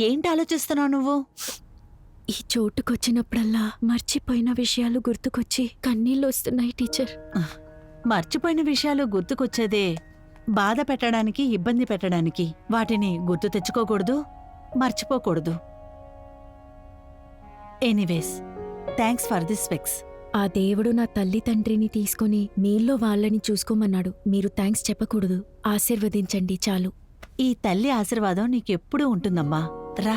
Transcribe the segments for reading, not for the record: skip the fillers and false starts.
ఏంటి ఆలోచిస్తున్నావు నువ్వు? ఈ చోటుకొచ్చినప్పుడల్లా మర్చిపోయిన విషయాలు గుర్తుకొచ్చి కన్నీళ్ళు వస్తున్నాయి టీచర్. మర్చిపోయిన విషయాలు గుర్తుకొచ్చేదే బాధ పెట్టడానికి, ఇబ్బంది పెట్టడానికి. వాటిని గుర్తు తెచ్చుకోకూడదు, మర్చిపోకూడదు. Anyways, thanks for this specs. ఆ దేవుడు నా తల్లి తండ్రిని తీసుకుని మీల్లో వాళ్ళని చూసుకోమన్నాడు. మీరు థ్యాంక్స్ చెప్పకూడదు, ఆశీర్వదించండి చాలు. ఈ తల్లి ఆశీర్వాదం నీకెప్పుడూ ఉంటుందమ్మా. రా.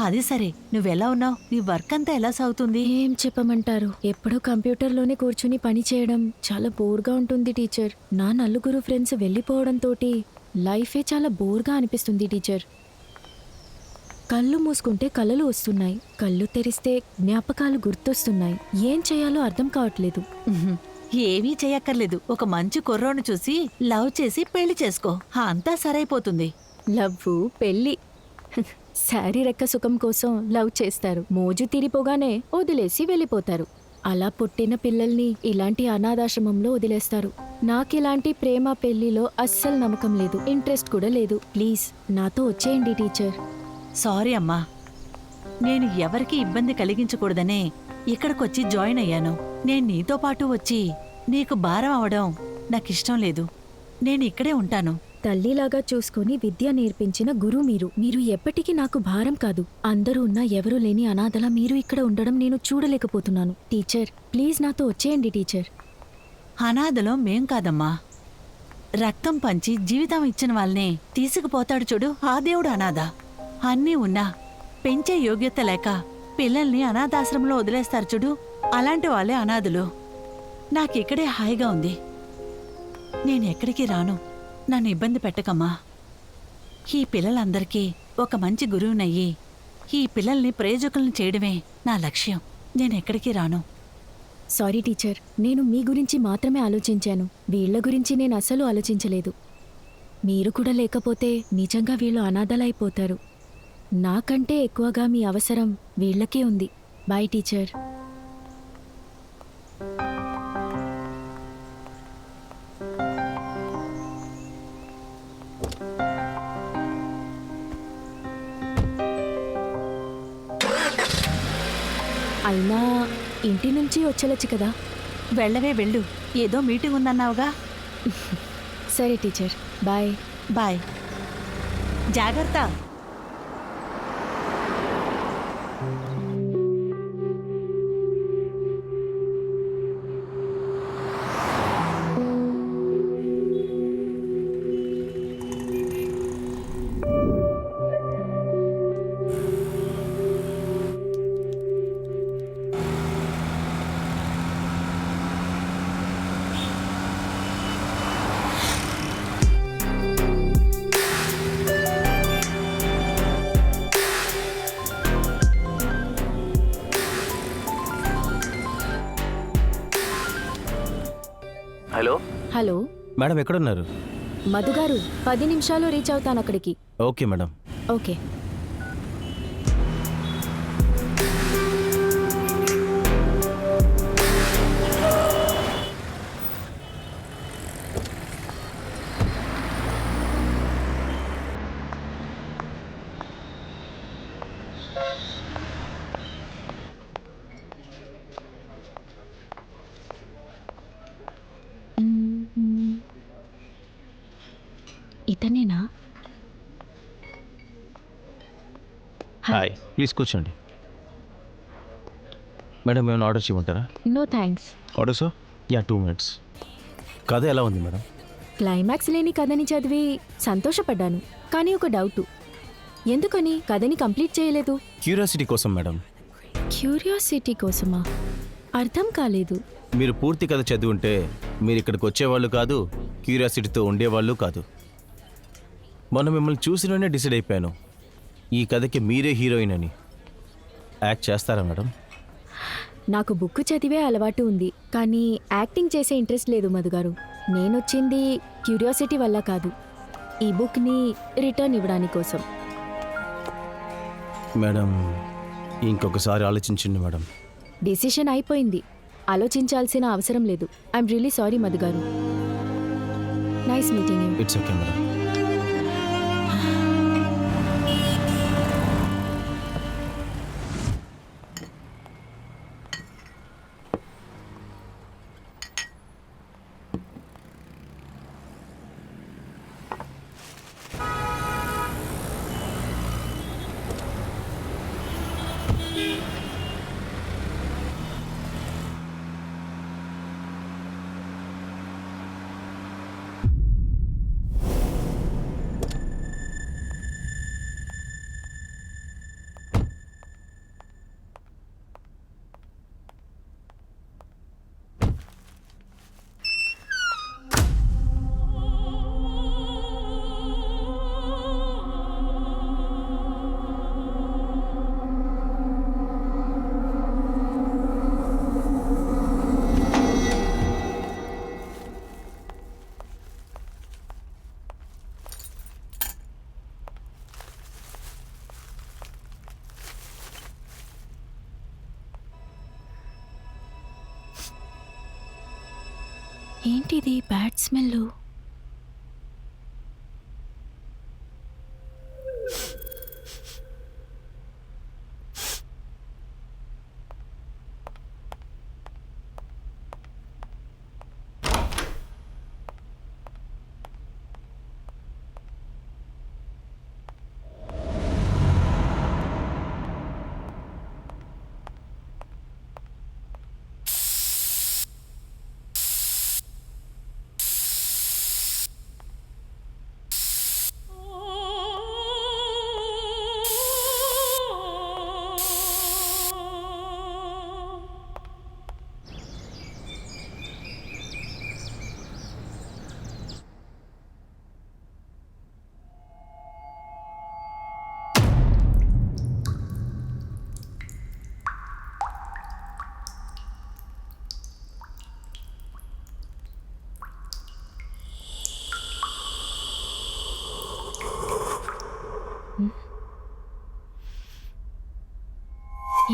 అది సరే, నువ్వెలా ఉన్నావు? నీ వర్క్ అంతా ఎలా సాగుతుంది? ఏం చెప్పమంటారు, ఎప్పుడూ కంప్యూటర్లోనే కూర్చుని పని చేయడం చాలా బోర్గా ఉంటుంది టీచర్. నా నలుగురు ఫ్రెండ్స్ వెళ్ళిపోవడంతోటి లైఫే చాలా బోర్గా అనిపిస్తుంది టీచర్. కళ్ళు మూసుకుంటే కలలు వస్తున్నాయి, కళ్ళు తెరిస్తే జ్ఞాపకాలు గుర్తొస్తున్నాయి. ఏం చేయాలో అర్థం కావట్లేదు. ఏమీ చేయక్కర్లేదు. ఒక మంచి కుర్రోను చూసి లవ్ చేసి పెళ్లి చేసుకో, అంతా సరైపోతుంది. లవ్వు, పెళ్ళి శారీరక సుఖం కోసం లవ్ చేస్తారు, మోజు తీరిపోగానే వదిలేసి వెళ్ళిపోతారు. అలా పుట్టిన పిల్లల్ని ఇలాంటి అనాథాశ్రమంలో వదిలేస్తారు. నాకిలాంటి ప్రేమ పెళ్లిలో అస్సలు నమ్మకం లేదు, ఇంట్రెస్ట్ కూడా లేదు. ప్లీజ్ నాతో వచ్చేయండి టీచర్. సారీ అమ్మా, నేను ఎవరికి ఇబ్బంది కలిగించకూడదనే ఇక్కడికొచ్చి జాయిన్ అయ్యాను. నేను నీతో పాటు వచ్చి నీకు భారం అవడం నాకిష్టం లేదు. నేను ఇక్కడే ఉంటాను. తల్లిలాగా చూసుకుని విద్య నేర్పించిన గురు మీరు. మీరు ఎప్పటికీ నాకు భారం కాదు. అందరూ ఉన్నా ఎవరూ లేని అనాథలా మీరు ఇక్కడ ఉండడం నేను చూడలేకపోతున్నాను. టీచర్ ప్లీజ్ నాతో వచ్చేయండి టీచర్. అనాథలో మేం కాదమ్మా, రక్తం పంచి జీవితం ఇచ్చిన వాళ్ళనే తీసుకుపోతాడు చూడు, ఆ దేవుడు అనాథ. అన్నీ ఉన్నా పెంచే యోగ్యత లేక పిల్లల్ని అనాథాశ్రమంలో వదిలేస్తారు చూడు, అలాంటి వాళ్ళే అనాథులు. నాకిక్కడే హాయిగా ఉంది. నేనెక్కడికి రాను, నన్ను ఇబ్బంది పెట్టకమ్మా. ఈ పిల్లలందరికీ ఒక మంచి గురువునయ్యి ఈ పిల్లల్ని ప్రయోజకులను చేయడమే నా లక్ష్యం. నేనెక్కడికి రాను. సారీ టీచర్, నేను మీ గురించి మాత్రమే ఆలోచించాను. వీళ్ల గురించి నేను అస్సలు ఆలోచించలేదు. మీరు కూడా లేకపోతే నిజంగా వీళ్ళు అనాథలైపోతారు. నాకంటే ఎక్కువగా మీ అవసరం వీళ్లకే ఉంది. Boy teacher. అయినా ఇంటి నుంచి వచ్చేలొచ్చు కదా. వెళ్ళవే వెళ్ళు, ఏదో మీటింగ్ ఉందన్నావుగా. సరే టీచర్, బాయ్. బాయ్. జాగ్రత్త. హలో హలో మేడం, ఎక్కడున్నారు? మధుగారు, 10 నిమిషాలు రీచ్ అవుతాను అక్కడికి. Okay madam. ఓకే. ఇతనేనా? హాయ్, ప్లీజ్ కూర్చోండి. మేడం, ఏమైనా ఆర్డర్ చేయమంటారా? No thanks. Order sir? Yeah, 2 minutes. కథ ఎలా ఉంది మేడం? క్లైమాక్స్ లేని కథని చదివి సంతోషపడ్డాను, కానీ ఒక డౌటు. ఎందుకని కథని కంప్లీట్ చేయలేదు? క్యూరియాసిటీ కోసం మేడం. క్యూరియాసిటీ కోసమా? అర్థం కాలేదు. మీరు పూర్తి కథ చదివి ఉంటే మీరు ఇక్కడికి వచ్చేవాళ్ళు కాదు, క్యూరియాసిటీతో ఉండేవాళ్ళు కాదు. మొన్న మిమ్మల్ని చూసినోనే డిసైడ్ అయిపోయాను, ఈ కథకి మీరే హీరోయిన్ అని. యాక్ట్ చేస్తారా మేడం? నాకు బుక్ చదివే అలవాటు ఉంది, కానీ యాక్టింగ్ చేసే ఇంట్రెస్ట్ లేదు మధుగారు. నేనొచ్చింది క్యూరియాసిటీ వల్ల కాదు, ఈ బుక్ని రిటర్న్ ఇవ్వడానికి కోసం. మేడం, ఇంకొకసారి ఆలోచించండి మేడం. డిసిషన్ అయిపోయింది, ఆలోచించాల్సిన అవసరం లేదు. ఐఎమ్ రియలీ సారీ మధుగారు. Nice meeting you. It's okay madam. ఏంటిది బ్యాడ్ స్మెల్?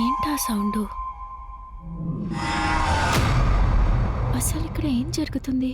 ఏంటా సౌండ్? అసలు ఇక్కడ ఏం జరుగుతుంది?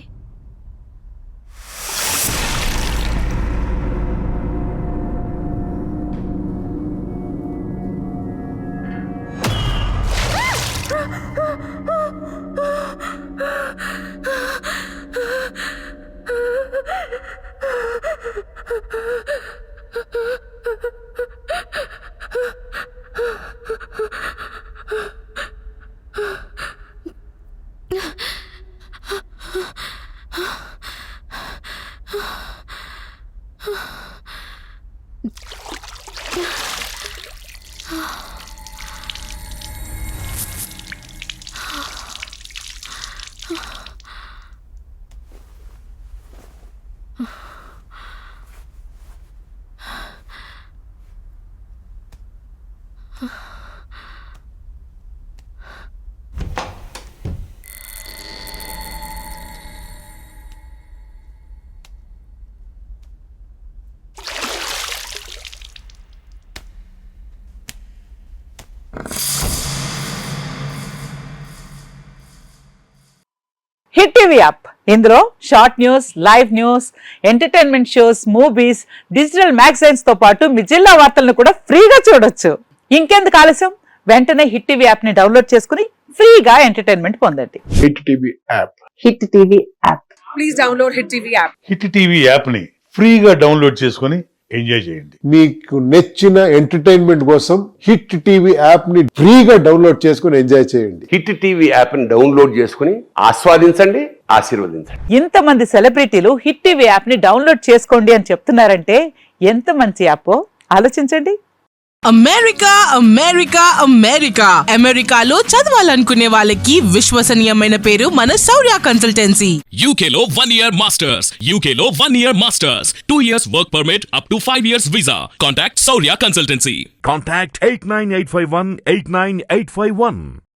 హిట్ టీవీ యాప్, ఇందులో short news, live news, entertainment shows, movies, digital magazines తో పాటు మీ జిల్లా వార్తలను కూడా ఫ్రీగా చూడొచ్చు. ఇంకెందుకు ఆలస్యం, వెంటనే హిట్ టీవీ యాప్ ని డౌన్లోడ్ చేసుకుని ఫ్రీగా ఎంటర్టైన్మెంట్ పొందండి. Hit TV app. Hit TV app. Please download hit TV app. Hit TV app ని ఫ్రీగా డౌన్లోడ్ చేసుకుని ఎంజాయ్ చేయండి. మీకు నచ్చిన ఎంటర్టైన్మెంట్ కోసం హిట్ టీవీ యాప్ ని ఫ్రీగా డౌన్లోడ్ చేసుకుని ఎంజాయ్ చేయండి. హిట్ టీవీ యాప్ ని డౌన్లోడ్ చేసుకుని ఆస్వాదించండి, ఆశీర్వదించండి. ఇంతమంది సెలబ్రిటీలు హిట్ టీవీ యాప్ ని డౌన్లోడ్ చేసుకోండి అని చెప్తున్నారంటే ఎంత మంచి యాప్ ఆలోచించండి. అమెరికా అమెరికా అమెరికా అమెరికాలో చదవాలనుకునే వాళ్ళకి విశ్వసనీయమైన పేరు మన శౌర్య కన్సల్టెన్సీ. UK లో 1 year masters, UK లో 1 year masters, 2 years work permit up to 5 years visa. Contact Saurya Consultancy. Contact 89851 89851.